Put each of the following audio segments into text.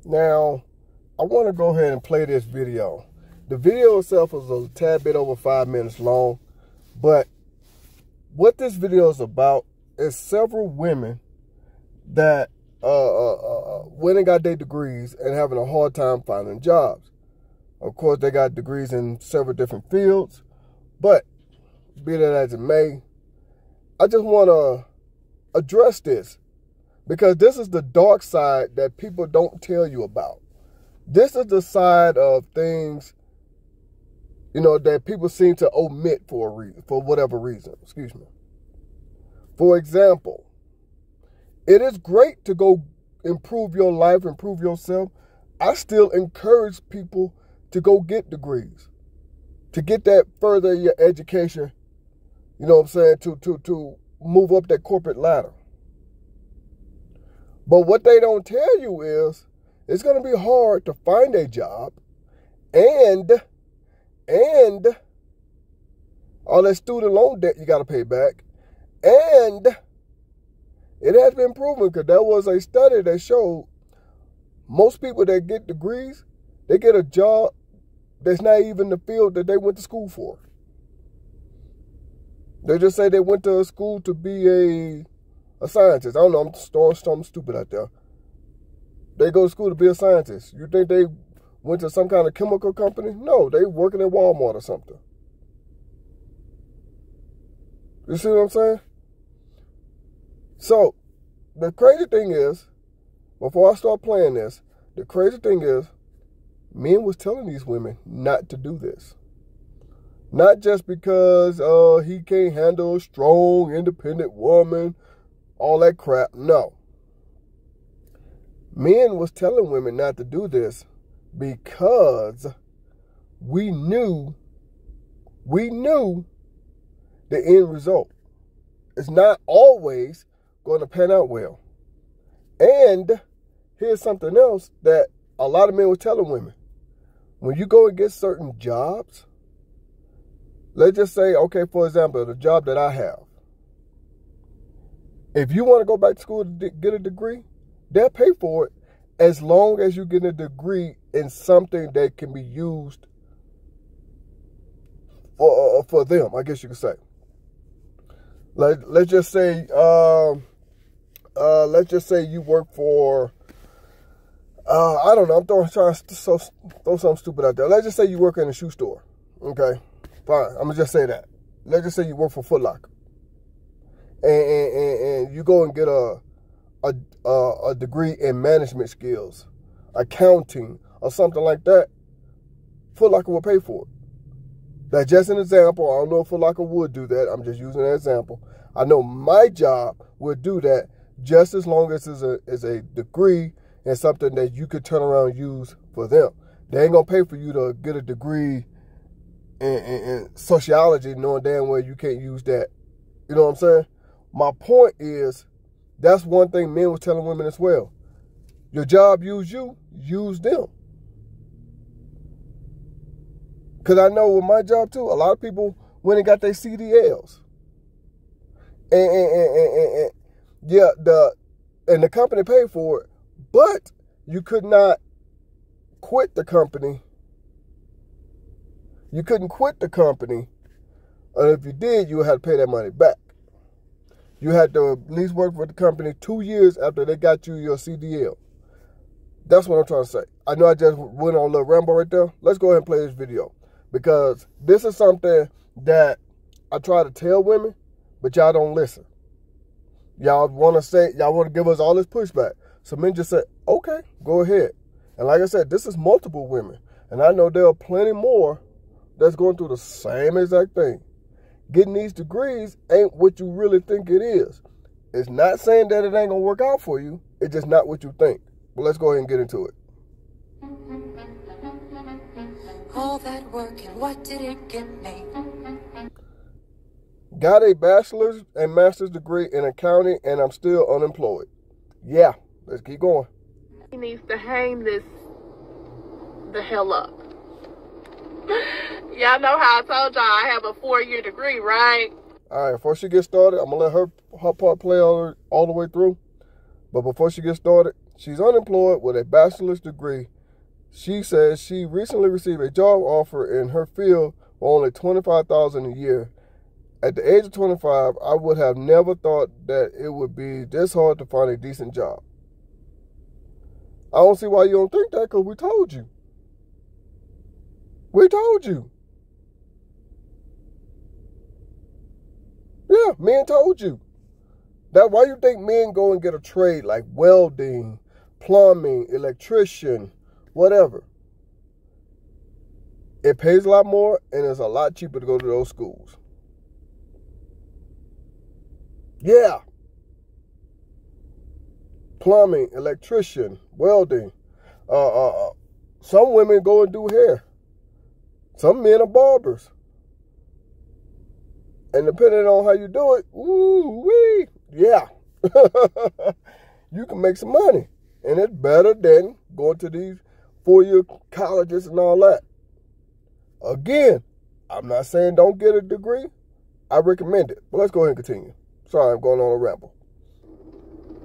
Now, I want to go ahead and play this video. The video itself is a tad bit over 5 minutes long, but what this video is about is several women that went and got their degrees and having a hard time finding jobs. Of course, they got degrees in several different fields, but be that as it may, I just want to address this because this is the dark side that people don't tell you about. This is the side of things, you know, that people seem to omit for a reason, for whatever reason. Excuse me. For example, it is great to go improve your life, improve yourself. I still encourage people to go get degrees, to get that further your education, you know what I'm saying, to move up that corporate ladder. But what they don't tell you is it's going to be hard to find a job and all that student loan debt you got to pay back. And it has been proven, because there was a study that showed most people that get degrees, they get a job that's not even the field that they went to school for. They just say they went to school to be a scientist. I don't know, I'm throwing something stupid out there. They go to school to be a scientist. You think they went to some kind of chemical company? No, they working at Walmart or something. You see what I'm saying? So, the crazy thing is, before I start playing this, the crazy thing is, men was telling these women not to do this. Not just because he can't handle a strong, independent woman, all that crap. No. Men was telling women not to do this because we knew the end result. It's not always going to pan out well. And here's something else that a lot of men were telling women. When you go and get certain jobs, let's just say, okay, for example, the job that I have. If you want to go back to school to get a degree, they'll pay for it as long as you get a degree in something that can be used for them, I guess you could say. Let's just say you work for, I don't know, I'm trying to throw something stupid out there. Let's just say you work in a shoe store. Okay, fine, I'm going to just say that. Let's just say you work for Foot Locker. And you go and get a degree in management skills, accounting, or something like that. Foot Locker will pay for it. That's just an example. I don't know if Foot Locker would do that. I'm just using an example. I know my job would do that just as long as it's a degree and something that you could turn around and use for them. They ain't going to pay for you to get a degree in sociology knowing damn well you can't use that. You know what I'm saying? My point is, that's one thing men was telling women as well. Your job use you, use them. Because I know with my job too, a lot of people went and got their CDLs. And yeah, the company paid for it, but you could not quit the company. You couldn't quit the company. And if you did, you would have to pay that money back. You had to at least work for the company 2 years after they got you your CDL. That's what I'm trying to say. I know I just went on a little ramble right there. Let's go ahead and play this video. Because this is something that I try to tell women, but y'all don't listen. Y'all want to give us all this pushback. So men just say, okay, go ahead. And like I said, this is multiple women. And I know there are plenty more that's going through the same exact thing. Getting these degrees ain't what you really think it is. It's not saying that it ain't going to work out for you. It's just not what you think. Well, let's go ahead and get into it. All that work, and what did it get me? Got a bachelor's and master's degree in accounting, and I'm still unemployed. Yeah, let's keep going. He needs to hang this the hell up. Y'all know how I told y'all I have a 4-year degree, right? All right, before she gets started, I'm going to let her part play all the way through. But before she gets started, She's unemployed with a bachelor's degree. She says she recently received a job offer in her field for only $25,000 a year. At the age of 25, I would have never thought that it would be this hard to find a decent job. I don't see why you don't think that, because we told you. We told you. Yeah, men told you. That's why you think men go and get a trade like welding, plumbing, electrician, whatever. It pays a lot more and it's a lot cheaper to go to those schools. Yeah. Plumbing, electrician, welding. Some women go and do hair. Some men are barbers. And depending on how you do it, ooh-wee, yeah. You can make some money. And it's better than going to these 4-year colleges and all that. Again, I'm not saying don't get a degree. I recommend it. But let's go ahead and continue. Sorry, I'm going on a ramble.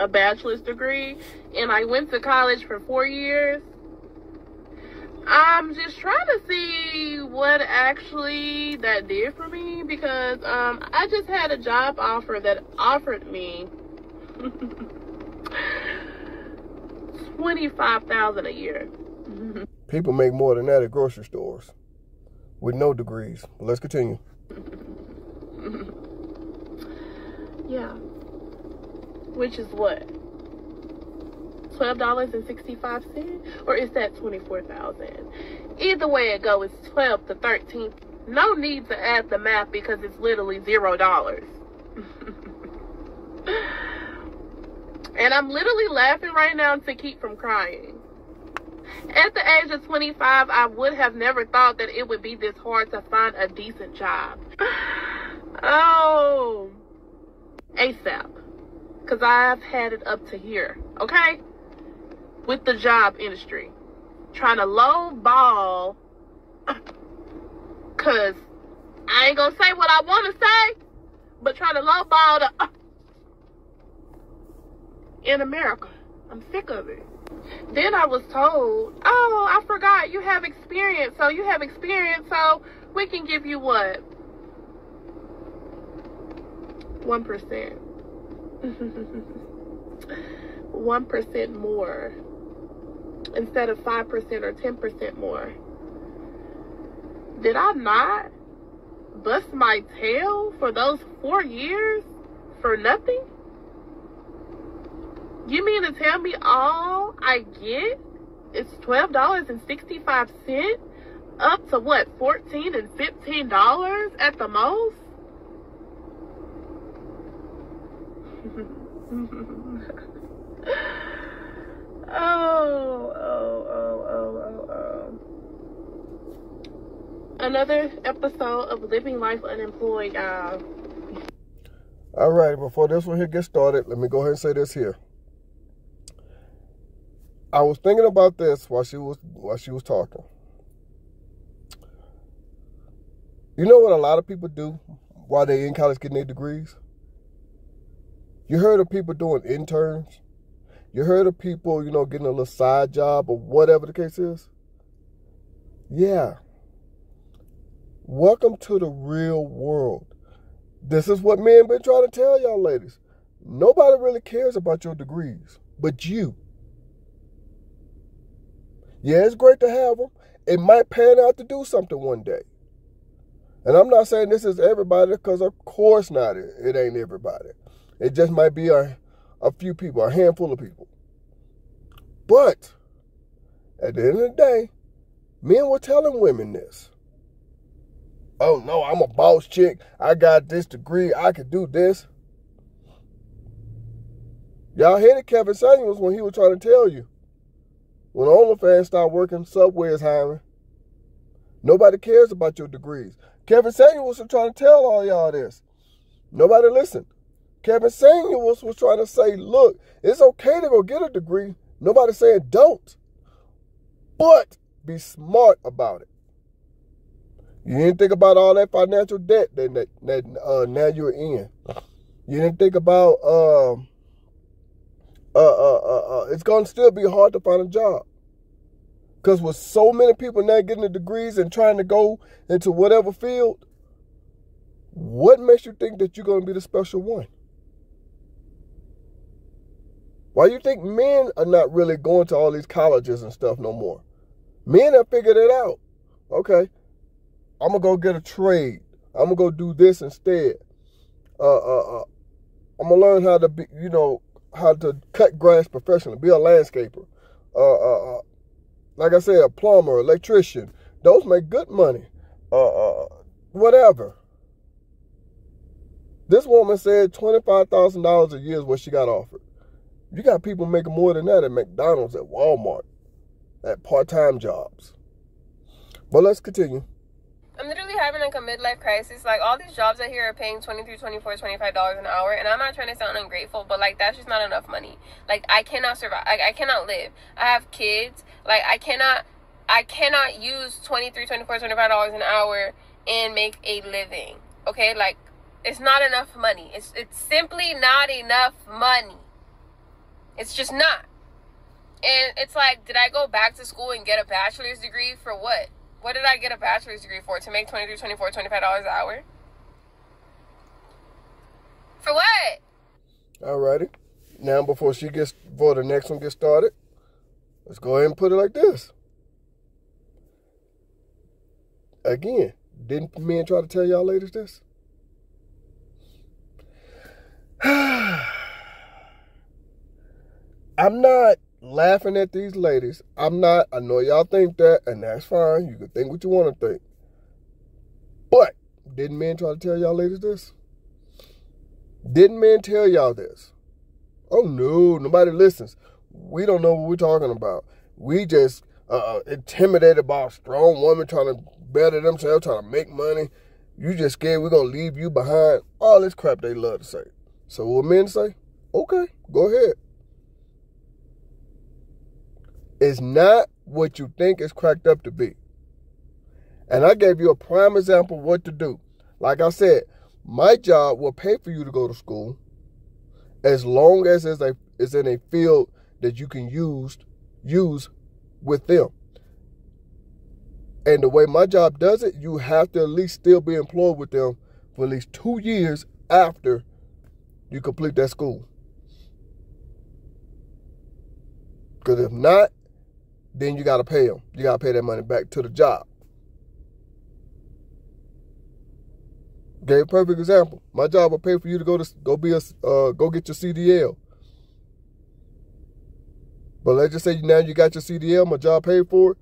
A bachelor's degree, and I went to college for 4 years. I'm just trying to see what actually that did for me, because I just had a job offer that offered me $25,000 a year. People make more than that at grocery stores with no degrees. But let's continue. Yeah. Which is what? $12.65? Or is that $24,000? Either way it goes, it's 12 to 13. No need to add the math because it's literally $0. And I'm literally laughing right now to keep from crying. At the age of 25, I would have never thought that it would be this hard to find a decent job. Oh, ASAP. Because I've had it up to here, okay? With the job industry. Trying to low ball. Because I ain't going to say what I want to say. But trying to low ball the... in America. I'm sick of it. Then I was told, oh, I forgot you have experience. So you have experience, so we can give you what? 1%. 1% more. Instead of 5% or 10% more. Did I not bust my tail for those 4 years for nothing? You mean to tell me all I get is $12.65 up to what, $14 and $15 at the most? Another episode of Living Life Unemployed, y'all. All right, before this one here gets started, let me go ahead and say this here. I was thinking about this while she was talking. You know what a lot of people do while they're in college getting their degrees? You heard of people doing interns? You heard of people, getting a little side job or whatever the case is? Yeah. Welcome to the real world. This is what men been trying to tell y'all ladies. Nobody really cares about your degrees, but you. Yeah, it's great to have them. It might pan out to do something one day. And I'm not saying this is everybody, because of course not. It ain't everybody. It just might be a few people, a handful of people. But at the end of the day, men were telling women this. Oh, no, I'm a boss chick. I got this degree. I could do this. Y'all hated Kevin Samuels when he was trying to tell you. When OnlyFans started working, Subway is hiring. Nobody cares about your degrees. Kevin Samuels was trying to tell all y'all this. Nobody listened. Kevin Samuels was trying to say, look, it's okay to go get a degree. Nobody's saying don't. But be smart about it. You didn't think about all that financial debt that now you're in. You didn't think about it's going to still be hard to find a job. Because with so many people now getting the degrees and trying to go into whatever field, what makes you think that you're going to be the special one? Why you think men are not really going to all these colleges and stuff no more? Men have figured it out. Okay, I'm going to go get a trade. I'm going to go do this instead. I'm going to learn how to be, how to cut grass professionally, be a landscaper. Like I said, a plumber, electrician. Those make good money. Whatever. This woman said $25,000 a year is what she got offered. You got people making more than that at McDonald's, at Walmart, at part-time jobs. But let's continue. I'm literally having like a midlife crisis. Like, all these jobs out here are paying $23, $24, $25 an hour. And I'm not trying to sound ungrateful, but like, that's just not enough money. Like, I cannot survive. I cannot live. I have kids. Like, I cannot use $23, $24, $25 an hour and make a living. Okay? Like, it's not enough money. It's simply not enough money. It's just not. And it's like, did I go back to school and get a bachelor's degree for what? What did I get a bachelor's degree for? To make $23, $24, $25 an hour? For what? Alrighty. Now, before the next one gets started, let's go ahead and put it like this. Again, didn't men try to tell y'all ladies this? I'm not laughing at these ladies. I know y'all think that, and that's fine. You can think what you want to think. But didn't men try to tell y'all ladies this? Didn't men tell y'all this? Oh no, nobody listens. We don't know what we're talking about. We just intimidated by a strong woman trying to better themselves, trying to make money. You just scared we're going to leave you behind. All this crap they love to say. So what men say? Okay, go ahead. It's not what you think it's cracked up to be. And I gave you a prime example of what to do. Like I said, my job will pay for you to go to school as long as it's in a field that you can use with them. And the way my job does it, you have to at least still be employed with them for at least 2 years after you complete that school. Because if not, then you got to pay them. You got to pay that money back to the job. Okay, perfect example. My job will pay for you to go get your CDL. But let's just say now you got your CDL, my job paid for it.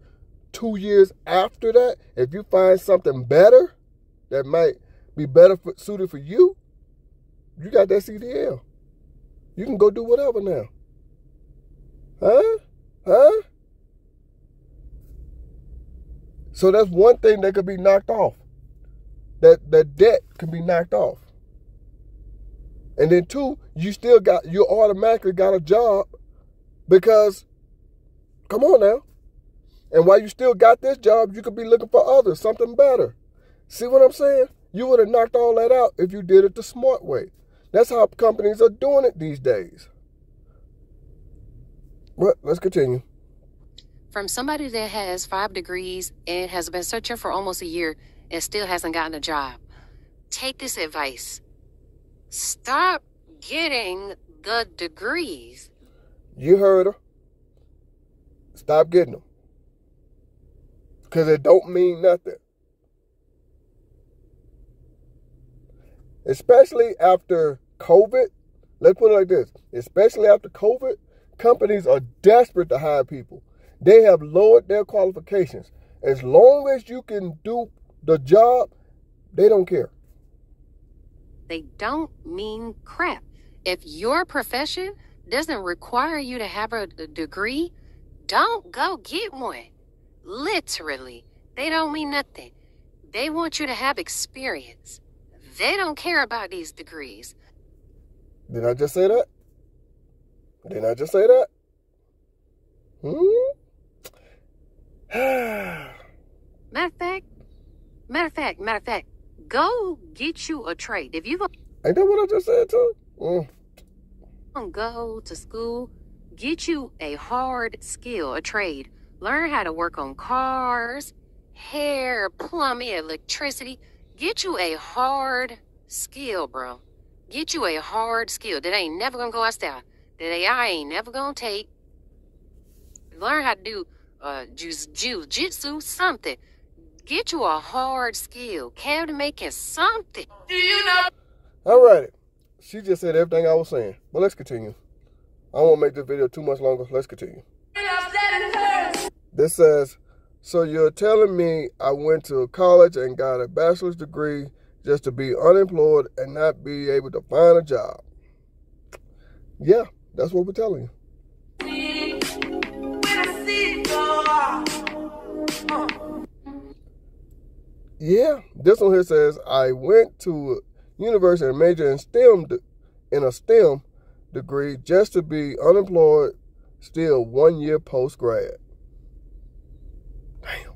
2 years after that, if you find something better that might be better suited for you, you got that CDL. You can go do whatever now. Huh? So that's one thing that could be knocked off. That debt can be knocked off. And then two, you automatically got a job because, come on now. And while you still got this job, you could be looking for others, something better. See what I'm saying? You would have knocked all that out if you did it the smart way. That's how companies are doing it these days. But let's continue. From somebody that has 5 degrees and has been searching for almost a year and still hasn't gotten a job, take this advice. Stop getting the degrees. You heard her. Stop getting them. Because it don't mean nothing. Especially after COVID. Let's put it like this. Especially after COVID, companies are desperate to hire people. They have lowered their qualifications. As long as you can do the job, they don't care. They don't mean crap. If your profession doesn't require you to have a degree, don't go get one. Literally, they don't mean nothing. They want you to have experience. They don't care about these degrees. Did I just say that? Did I just say that? Matter of fact, go get you a trade. If you ain't that what I just said too? Go to school, Get you a hard skill, a trade. Learn how to work on cars, hair, plumbing, electricity. Get you a hard skill, bro. Get you a hard skill that ain't never gonna go out style. That AI ain't never gonna take. Learn how to do jiu-jitsu, something. Get you a hard skill. Cabinet making, something. Do you know? All right. She just said everything I was saying. But let's continue. I won't make this video too much longer. Let's continue. This says, so you're telling me I went to college and got a bachelor's degree just to be unemployed and not be able to find a job? Yeah, that's what we're telling you. Yeah, this one here says, I went to university and majored in a STEM degree just to be unemployed, still 1 year post-grad. Damn.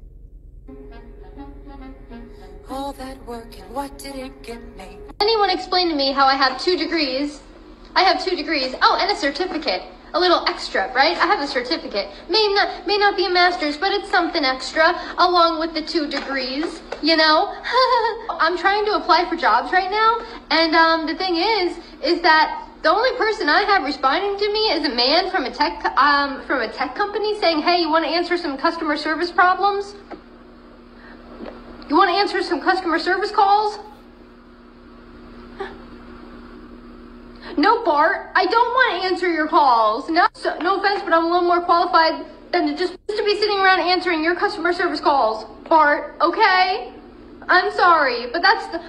All that work and what did it get me? Anyone explain to me how I have 2 degrees? I have 2 degrees. Oh, and a certificate. A little extra, right? I have a certificate. May not be a master's, but it's something extra along with the 2 degrees, you know? I'm trying to apply for jobs right now, and the thing is that the only person I have responding to me is a man from a tech company saying, "Hey, you want to answer some customer service problems? You want to answer some customer service calls?" No, Bart, I don't want to answer your calls. No offense, but I'm a little more qualified than to just to be sitting around answering your customer service calls, Bart. Okay, I'm sorry, but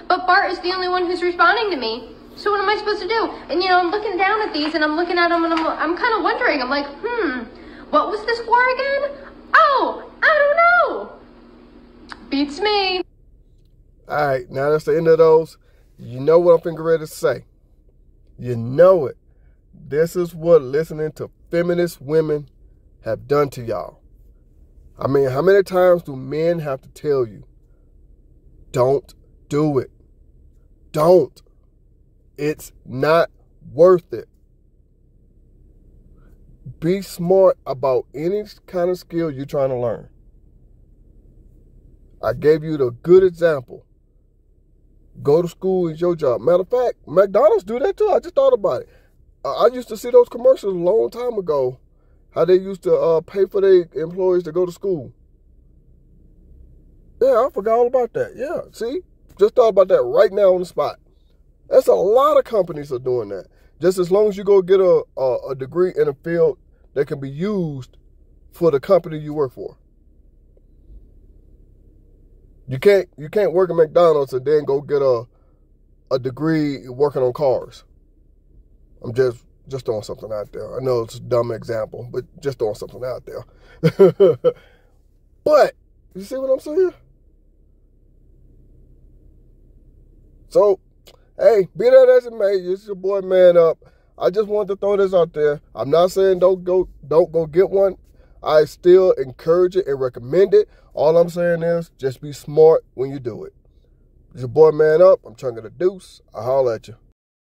Bart is the only one who's responding to me. So what am I supposed to do? And you know, I'm looking down at these and I'm looking at them and I'm kind of wondering. I'm like, what was this for again? Oh, I don't know. Beats me. All right, now that's the end of those. You know what I'm finna ready to say. You know it. This is what listening to feminist women have done to y'all. I mean, how many times do men have to tell you, don't do it? Don't. It's not worth it. Be smart about any kind of skill you're trying to learn. I gave you the good example. Go to school is your job. Matter of fact, McDonald's do that too. I just thought about it. I used to see those commercials a long time ago, how they used to pay for their employees to go to school. Yeah, I forgot all about that. Yeah, see? Just thought about that right now on the spot. That's a lot of companies are doing that. Just as long as you go get a degree in a field that can be used for the company you work for. You can't work at McDonald's and then go get a degree working on cars. I'm just throwing something out there. I know it's a dumb example, but just throwing something out there. But you see what I'm saying? So, hey, be that as it may, it's your boy Man Up. I just wanted to throw this out there. I'm not saying don't go get one. I still encourage it and recommend it. All I'm saying is just be smart when you do it. It's your boy Man Up. I'm Chunking the Deuce. I'll holler at you.